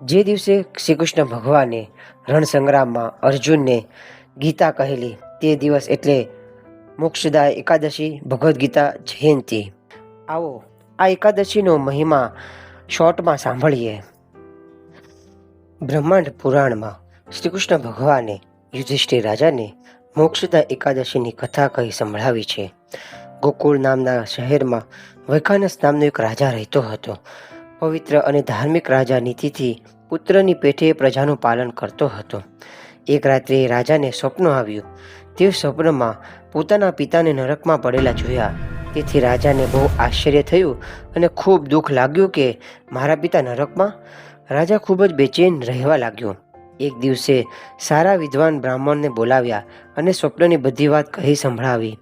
જે દિવસે શ્રી કૃષ્ણ ભગવાને રણસંગ્રામમાં અર્જુનને ગીતા કહેલી તે દિવસ એટલે મોક્ષદાય એકાદશી ભગવદ્ ગીતા જયંતી. આવો આ એકાદશીનો મહિમા શોર્ટમાં સાંભળીએ. બ્રહ્માંડ પુરાણમાં શ્રી કૃષ્ણ ભગવાને યુધિષ્ઠિર રાજાને મોક્ષદા એકાદશીની કથા કહી સંભળાવી છે. ગોકુળ નામના શહેરમાં વૈખાનસ નામનો એક રાજા રહેતો હતો. પવિત્ર અને ધાર્મિક રાજા નીતિથી પુત્રની પેઠે પ્રજાનું પાલન કરતો હતો. એક રાત્રે રાજાને સ્વપ્ન આવ્યું. તે સ્વપ્નમાં પોતાના પિતાને નરકમાં પડેલા જોયા. તેથી રાજાને બહુ આશ્ચર્ય થયું અને ખૂબ દુઃખ લાગ્યું કે મારા પિતા નરકમાં. રાજા ખૂબ જ બેચેન રહેવા લાગ્યો. એક દિવસે સારા વિદ્વાન બ્રાહ્મણને બોલાવ્યા અને સ્વપ્નની બધી વાત કહી સંભળાવી.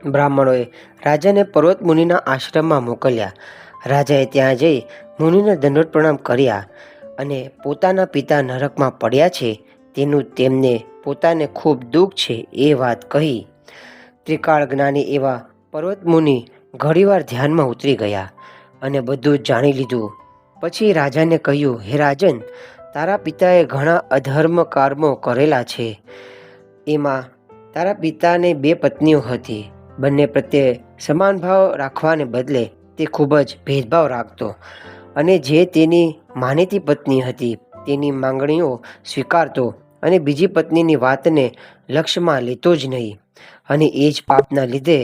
બ્રાહ્મણોએ રાજાને પર્વત મુનિના આશ્રમમાં મોકલ્યા. રાજાએ ત્યાં જઈ મુનિને દંડવત પ્રણામ કર્યા અને પોતાના પિતા નરકમાં પડ્યા છે તેનું તેમને પોતાને ખૂબ દુઃખ છે એ વાત કહી. ત્રિકાળ જ્ઞાની એવા પર્વત મુનિ ઘણીવાર ધ્યાનમાં ઉતરી ગયા અને બધું જ જાણી લીધું. પછી રાજાને કહ્યું, હે રાજન, તારા પિતાએ ઘણા અધર્મ કર્મો કરેલા છે. એમાં તારા પિતાને 2 પત્નીઓ હતી. બંને પ્રત્યે સમાન ભાવ રાખવાને બદલે તે ખૂબ જ ભેદભાવ રાખતો અને જે તેની માનીતી પત્ની હતી તેની માંગણીઓ સ્વીકારતો અને બીજી પત્નીની વાતને લક્ષ્યમાં લેતો જ નહીં. અને એ જ પાપના લીધે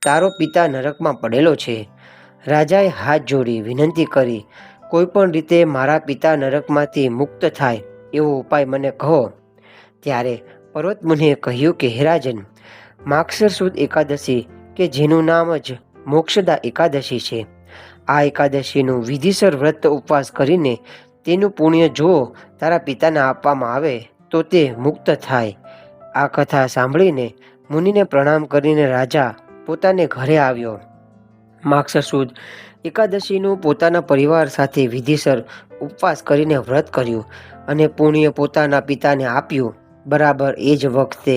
તારો પિતા નરકમાં પડેલો છે. રાજાએ હાથ જોડી વિનંતી કરી, કોઈ પણ રીતે મારા પિતા નરકમાંથી મુક્ત થાય એવો ઉપાય મને કહો. ત્યારે પર્વત મુનિએ કહ્યું કે હે રાજન, માગશર સુદ એકાદશી કે જેનું નામ જ મોક્ષદા એકાદશી છે. આ એકાદશીનું વિધિસર વ્રત ઉપવાસ કરીને તેનું પુણ્ય જો તારા પપિતાને આપવામાં આવે તો તે મુક્ત થાય. આ કથા સાંભળીને મુનિને પ્રણામ કરીને રાજા પોતાને ઘરે આવ્યો. માગશર સુદ એકાદશીનું પોતાના પરિવાર સાથે વિધિસર ઉપવાસ કરીને વ્રત કર્યું અને પુણ્ય પોતાના પિતાને આપ્યું. બરાબર એ જ વખતે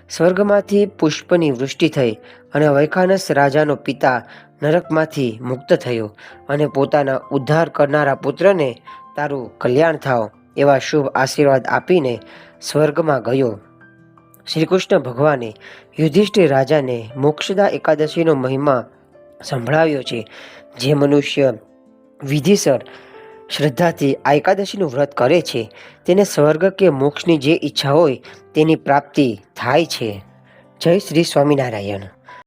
સ્વર્ગમાંથી પુષ્પની વૃષ્ટિ થઈ અને વૈખાનસ રાજાનો પિતા નરકમાંથી મુક્ત થયો અને પોતાના ઉદ્ધાર કરનારા પુત્રને તારું કલ્યાણ થાવ એવા શુભ આશીર્વાદ આપીને સ્વર્ગમાં ગયો. શ્રી કૃષ્ણ ભગવાને યુધિષ્ઠિર રાજાને મોક્ષદા એકાદશીનો મહિમા સંભળાવ્યો છે. જે મનુષ્ય વિધિસર શ્રદ્ધાથી આ એકાદશીનું વ્રત કરે છે તેને સ્વર્ગ કે મોક્ષની જે ઈચ્છા હોય તેની પ્રાપ્તિ થાય છે. જય શ્રી સ્વામિનારાયણ.